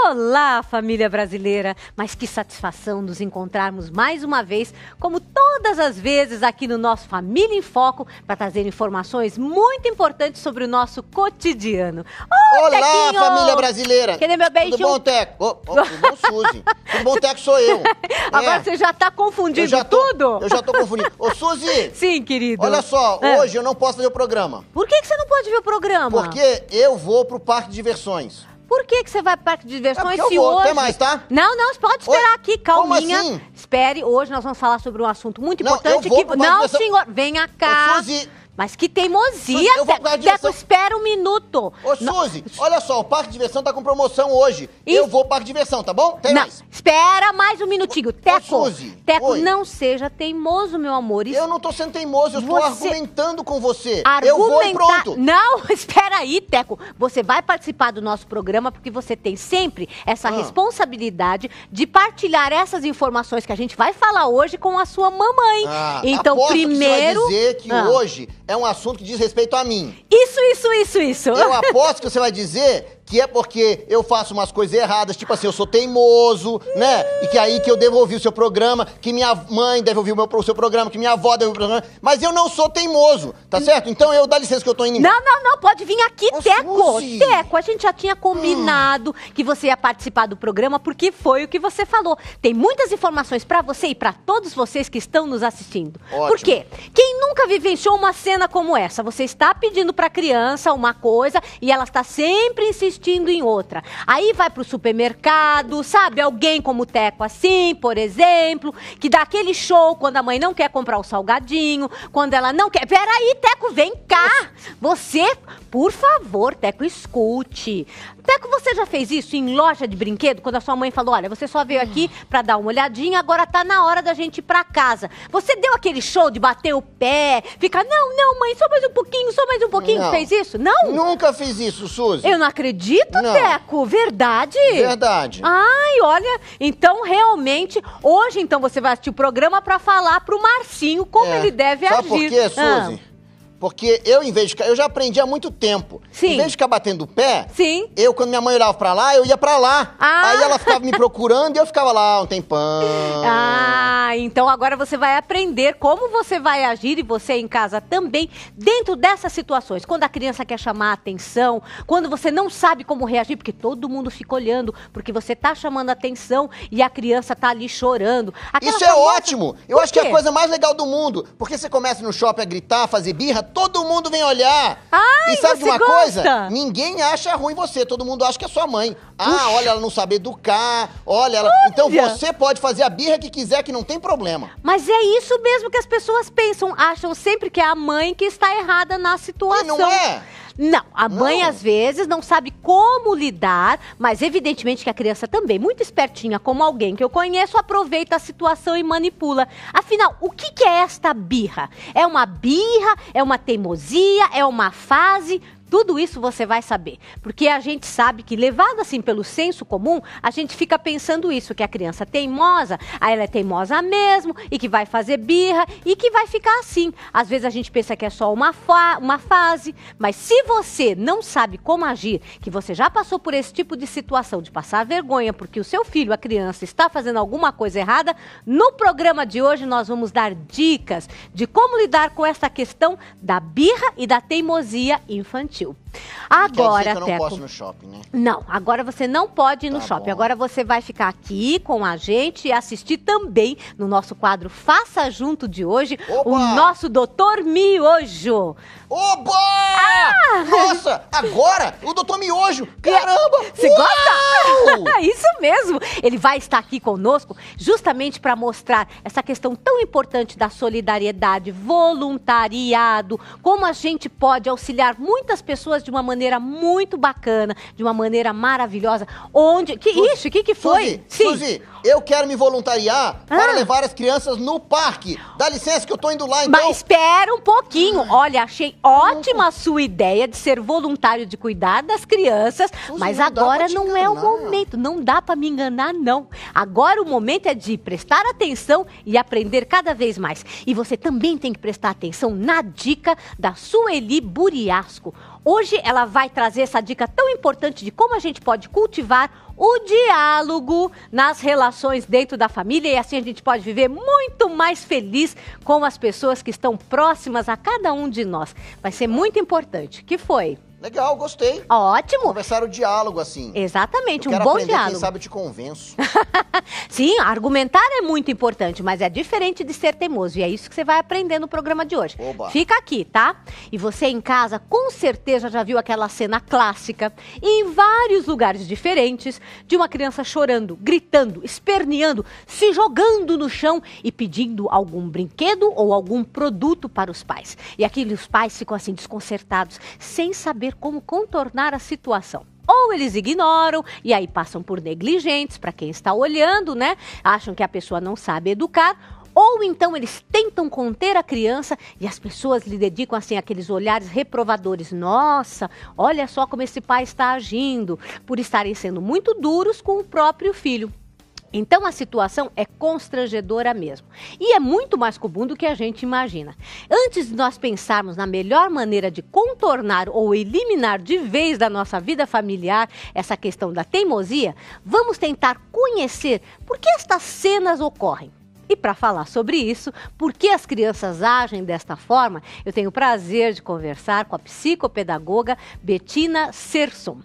Olá, família brasileira! Mas que satisfação nos encontrarmos mais uma vez, como todas as vezes aqui no nosso Família em Foco, para trazer informações muito importantes sobre o nosso cotidiano. Olá, Tequinho! família brasileira! Cadê meu beijo? Tudo bom, Teco? Tudo bom, Suzy? Tudo bom, Teco, sou eu. Agora você já tá confundindo tudo? Eu já tô confundindo. Ô, Suzy! Sim, querido. Olha só, hoje eu não posso fazer o programa. Por que você não pode ver o programa? Porque eu vou pro parque de diversões. Por que você vai para o parque de diversões eu se vou. hoje... Tem mais, tá? Não, você pode esperar aqui, calminha. Como assim? Espere, hoje nós vamos falar sobre um assunto muito Não, importante. eu vou pro parque de diversão. Senhor, venha cá. Ô, Suzy... Mas que teimosia, Suzy, eu vou pro parque de diversão. Teco, espera um minuto. Ô, Suzy, olha só, o parque de diversão tá com promoção hoje. Eu vou pro parque de diversão, tá bom? Tem mais. Espera mais um minutinho. Teco, Suzy, Teco, oi. não seja teimoso, meu amor. Eu não tô sendo teimoso, eu estou argumentando com você. Argumentar... Eu vou e pronto. Não, espera aí, Teco. Você vai participar do nosso programa porque você tem sempre essa responsabilidade de partilhar essas informações que a gente vai falar hoje com a sua mamãe. Então, aposto primeiro... que você vai dizer que hoje é um assunto que diz respeito a mim. Isso. Eu aposto que você vai dizer que é porque eu faço umas coisas erradas, tipo assim, eu sou teimoso, né? E que aí que eu devo ouvir o seu programa, que minha mãe deve ouvir o seu programa, que minha avó deve ouvir o programa. Mas eu não sou teimoso, tá certo? Então dá licença que eu tô indo embora. Não, pode vir aqui, Teco. Suzy. Teco, a gente já tinha combinado que você ia participar do programa porque foi o que você falou. Tem muitas informações pra você e pra todos vocês que estão nos assistindo. Ótimo. Por quê? Quem nunca vivenciou uma cena como essa? Você está pedindo pra criança uma coisa e ela está sempre insistindo em outra. Aí vai pro supermercado, sabe? Alguém como o Teco assim, por exemplo, que dá aquele show quando a mãe não quer comprar o salgadinho, quando ela não quer... Peraí, Teco, vem cá! Você, por favor, Teco, escute. Teco, você já fez isso em loja de brinquedo? Quando a sua mãe falou, olha, você só veio aqui pra dar uma olhadinha, agora tá na hora da gente ir pra casa. Você deu aquele show de bater o pé, ficar, não, mãe, só mais um pouquinho. Não. Fez isso? Não? Nunca fiz isso, Suzy. Eu não acredito, Não. Teco. Verdade? Verdade. Ai, olha, então realmente, hoje então você vai assistir o programa pra falar pro Marcinho como ele deve agir. Sabe por quê, Suzy? Porque eu já aprendi há muito tempo. Sim. Em vez de ficar batendo o pé, Sim. quando minha mãe olhava pra lá, eu ia pra lá. Aí ela ficava me procurando e eu ficava lá um tempão. Então agora você vai aprender como você vai agir, e você em casa também, dentro dessas situações. Quando a criança quer chamar a atenção, quando você não sabe como reagir, porque todo mundo fica olhando, porque você tá chamando a atenção e a criança tá ali chorando. Isso é ótimo! Eu acho que é a coisa mais legal do mundo. Porque você começa no shopping a gritar, a fazer birra, todo mundo vem olhar. E sabe de uma coisa? Ninguém acha ruim você, todo mundo acha que é sua mãe. Olha, ela não sabe educar, olha, ela... Então você pode fazer a birra que quiser, que não tem problema. Mas é isso mesmo que as pessoas pensam, acham sempre que é a mãe que está errada na situação. E não é? Não, a mãe às vezes não sabe como lidar, mas evidentemente que a criança também, muito espertinha, como alguém que eu conheço, aproveita a situação e manipula. Afinal, o que é esta birra? É uma birra? É uma teimosia? É uma fase? Tudo isso você vai saber, porque a gente sabe que, levado assim pelo senso comum, a gente fica pensando isso, que a criança é teimosa, aí ela é teimosa mesmo, e que vai fazer birra, e que vai ficar assim. Às vezes a gente pensa que é só uma fase, mas se você não sabe como agir, que você já passou por esse tipo de situação, de passar vergonha, porque o seu filho, a criança, está fazendo alguma coisa errada, no programa de hoje nós vamos dar dicas de como lidar com essa questão da birra e da teimosia infantil. Agora, Quer dizer que eu não Teco, posso ir no shopping, né? Não, agora você não pode ir no shopping. Bom. Agora você vai ficar aqui com a gente e assistir também no nosso quadro Faça Junto de hoje, o nosso Doutor Miojo. Oba! Nossa, agora o Doutor Miojo! Caramba! Você gosta? Isso mesmo! Ele vai estar aqui conosco justamente para mostrar essa questão tão importante da solidariedade, voluntariado, como a gente pode auxiliar muitas pessoas de uma maneira muito bacana, de uma maneira maravilhosa, onde... Que foi? Suzy, eu quero me voluntariar para levar as crianças no parque. Dá licença que eu tô indo lá, então. Mas espera um pouquinho. Olha, achei ótima a sua ideia de ser voluntário de cuidar das crianças, Suzy, mas agora não é o momento. Não dá para me enganar, não. Agora o momento é de prestar atenção e aprender cada vez mais. E você também tem que prestar atenção na dica da Sueli Buriasco. Hoje ela vai trazer essa dica tão importante de como a gente pode cultivar o diálogo nas relações dentro da família e assim a gente pode viver muito mais feliz com as pessoas que estão próximas a cada um de nós. Vai ser muito importante. Que foi? Legal, gostei. Ótimo. Conversar o diálogo, assim. Exatamente, um bom diálogo. Quem sabe eu te convenço. Sim, argumentar é muito importante, mas é diferente de ser teimoso. E é isso que você vai aprender no programa de hoje. Oba. Fica aqui, tá? E você em casa, com certeza já viu aquela cena clássica, em vários lugares diferentes, de uma criança chorando, gritando, esperneando, se jogando no chão e pedindo algum brinquedo ou algum produto para os pais. E aqueles pais ficam assim desconcertados, sem saber como contornar a situação. Ou eles ignoram e aí passam por negligentes para quem está olhando, né? Acham que a pessoa não sabe educar. Ou então eles tentam conter a criança e as pessoas lhe dedicam assim aqueles olhares reprovadores. Nossa, olha só como esse pai está agindo, por estarem sendo muito duros com o próprio filho. Então a situação é constrangedora mesmo. E é muito mais comum do que a gente imagina. Antes de nós pensarmos na melhor maneira de contornar ou eliminar de vez da nossa vida familiar essa questão da teimosia, vamos tentar conhecer por que estas cenas ocorrem. E para falar sobre isso, por que as crianças agem desta forma, eu tenho o prazer de conversar com a psicopedagoga Bettina Serson.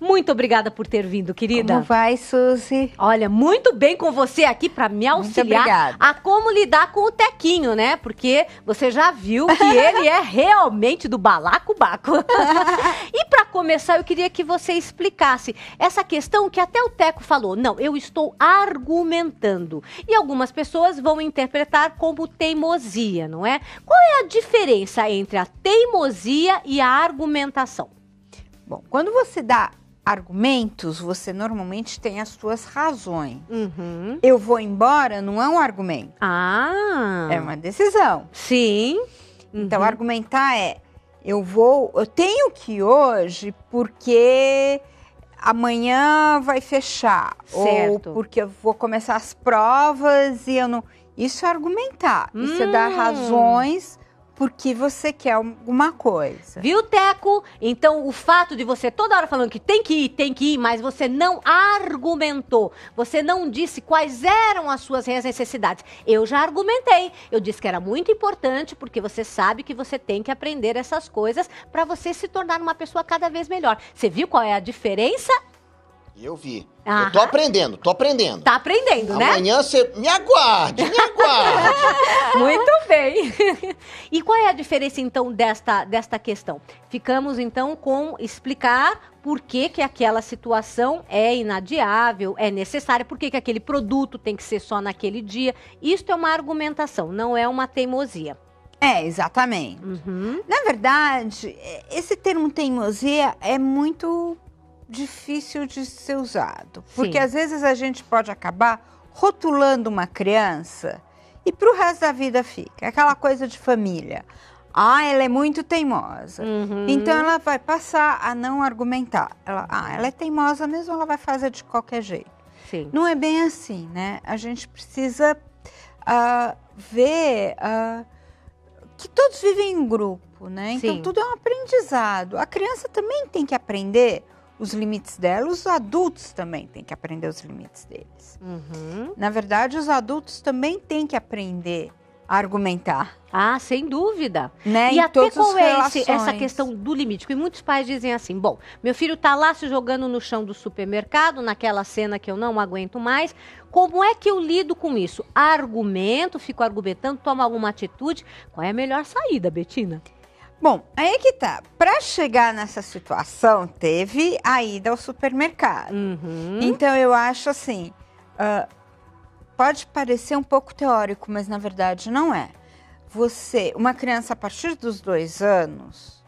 Muito obrigada por ter vindo, querida. Como vai, Suzy? Olha, muito bem com você aqui para me auxiliar a como lidar com o Tequinho, né? Porque você já viu que ele é realmente do balacobaco. E para começar, eu queria que você explicasse essa questão que até o Teco falou. Não, eu estou argumentando. E algumas pessoas vão interpretar como teimosia, não é? Qual é a diferença entre a teimosia e a argumentação? Bom, quando você dá argumentos, você normalmente tem as suas razões. Uhum. Eu vou embora não é um argumento. Ah! É uma decisão. Sim. Uhum. Então, argumentar é, eu tenho que ir hoje porque amanhã vai fechar. Certo. Ou porque eu vou começar as provas e eu não... Isso é argumentar. Isso é dar razões... porque você quer alguma coisa. Viu, Teco? Então, o fato de você toda hora falando que tem que ir, mas você não argumentou. Você não disse quais eram as suas reais necessidades. Eu já argumentei. Eu disse que era muito importante, porque você sabe que você tem que aprender essas coisas para você se tornar uma pessoa cada vez melhor. Você viu qual é a diferença? Eu vi. Eu tô aprendendo. Tá aprendendo, né? Amanhã você... Me aguarde. Muito bem. E qual é a diferença, então, desta questão? Ficamos, então, com explicar por que aquela situação é inadiável, é necessária, por que aquele produto tem que ser só naquele dia. Isto é uma argumentação, não é uma teimosia. É, exatamente. Uhum. Na verdade, esse termo teimosia é muito... difícil de ser usado, porque às vezes a gente pode acabar rotulando uma criança e pro resto da vida fica aquela coisa de família. Ela é muito teimosa, então ela vai passar a não argumentar. Ela é teimosa mesmo, ela vai fazer de qualquer jeito. Sim. Não é bem assim, né? A gente precisa ver que todos vivem em grupo, né? Então Sim. tudo é um aprendizado. A criança também tem que aprender os limites dela, os adultos também têm que aprender os limites deles. Na verdade, os adultos também têm que aprender a argumentar. Ah, sem dúvida. Né? E até qual é essa questão do limite? Porque muitos pais dizem assim, bom, meu filho tá lá se jogando no chão do supermercado, naquela cena que eu não aguento mais, como é que eu lido com isso? Argumento, fico argumentando, tomo alguma atitude? Qual é a melhor saída, Bettina? Bom, aí que tá. Para chegar nessa situação, teve a ida ao supermercado. Então, eu acho assim, pode parecer um pouco teórico, mas na verdade não é. Uma criança a partir dos 2 anos,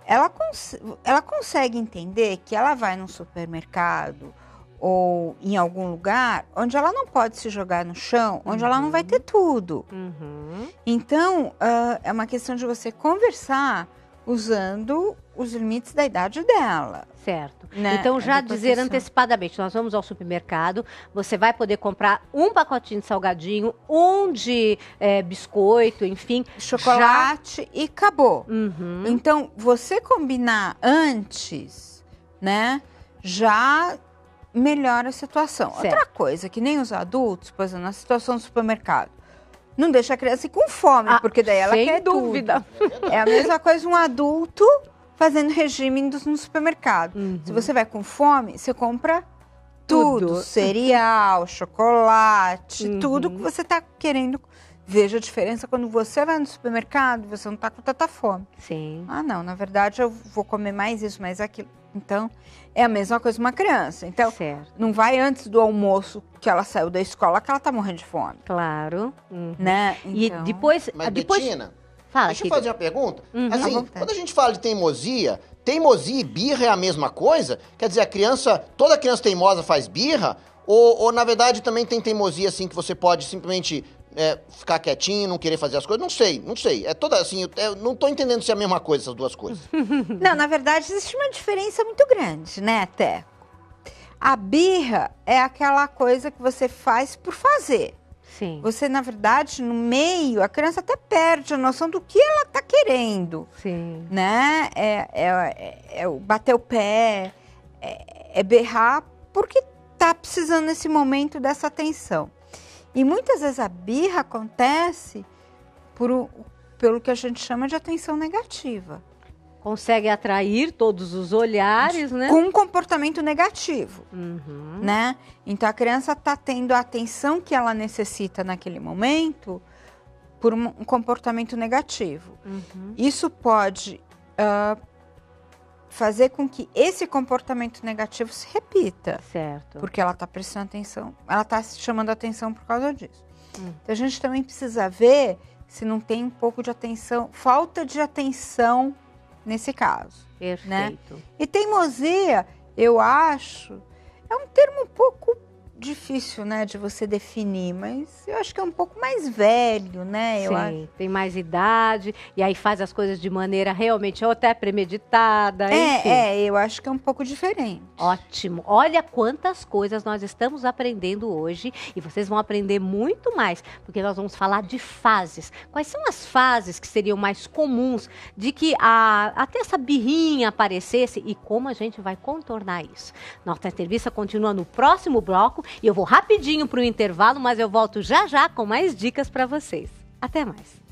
ela consegue entender que ela vai num supermercado ou em algum lugar onde ela não pode se jogar no chão, onde ela não vai ter tudo. Então, é uma questão de você conversar usando os limites da idade dela. Certo. Né? Então, já dizer antecipadamente, nós vamos ao supermercado, você vai poder comprar um pacotinho de salgadinho, um de biscoito, enfim. Chocolate e acabou. Então, você combinar antes, né, já melhora a situação. Certo. Outra coisa, que nem os adultos, por exemplo, na situação do supermercado, não deixa a criança ir com fome, porque daí ela quer dúvida. Tudo. É a mesma coisa um adulto fazendo regime no supermercado. Se você vai com fome, você compra tudo. Cereal, chocolate, tudo que você está querendo. Veja a diferença quando você vai no supermercado, você não está com tanta fome. Sim. Ah, não, na verdade eu vou comer mais isso, mais aquilo. Então, é a mesma coisa uma criança. Então, certo. Não vai antes do almoço que ela saiu da escola que ela tá morrendo de fome. Claro. Né? Então... E depois... Mas, depois... Betina, fala, deixa eu fazer uma pergunta. Assim, quando a gente fala de teimosia e birra é a mesma coisa? Quer dizer, toda criança teimosa faz birra? Ou na verdade, também tem teimosia, assim, que você pode simplesmente... ficar quietinho, não querer fazer as coisas, não sei. É toda assim, eu não tô entendendo se é a mesma coisa, essas duas coisas. Não, na verdade, existe uma diferença muito grande, né, Té? A birra é aquela coisa que você faz por fazer. Sim. Você, na verdade, no meio, a criança até perde a noção do que ela tá querendo. Sim. Né? É bater o pé, é berrar, porque tá precisando nesse momento dessa atenção. E muitas vezes a birra acontece pelo que a gente chama de atenção negativa. Consegue atrair todos os olhares, né? Com um comportamento negativo, né? Então, a criança está tendo a atenção que ela necessita naquele momento por um comportamento negativo. Isso pode fazer com que esse comportamento negativo se repita. Certo. Porque ela está prestando atenção, ela está chamando a atenção por causa disso. Então, a gente também precisa ver se não tem um pouco de atenção, falta de atenção nesse caso. Perfeito. Né? E teimosia, eu acho, é um termo um pouco difícil, né, de você definir, mas eu acho que é um pouco mais velho, né? Sim, eu acho. Tem mais idade, e aí faz as coisas de maneira realmente ou até premeditada, enfim. Eu acho que é um pouco diferente. Ótimo. Olha quantas coisas nós estamos aprendendo hoje, e vocês vão aprender muito mais, porque nós vamos falar de fases. Quais são as fases que seriam mais comuns de que até essa birrinha aparecesse e como a gente vai contornar isso? Nossa entrevista continua no próximo bloco. E eu vou rapidinho para o intervalo, mas eu volto já com mais dicas para vocês. Até mais!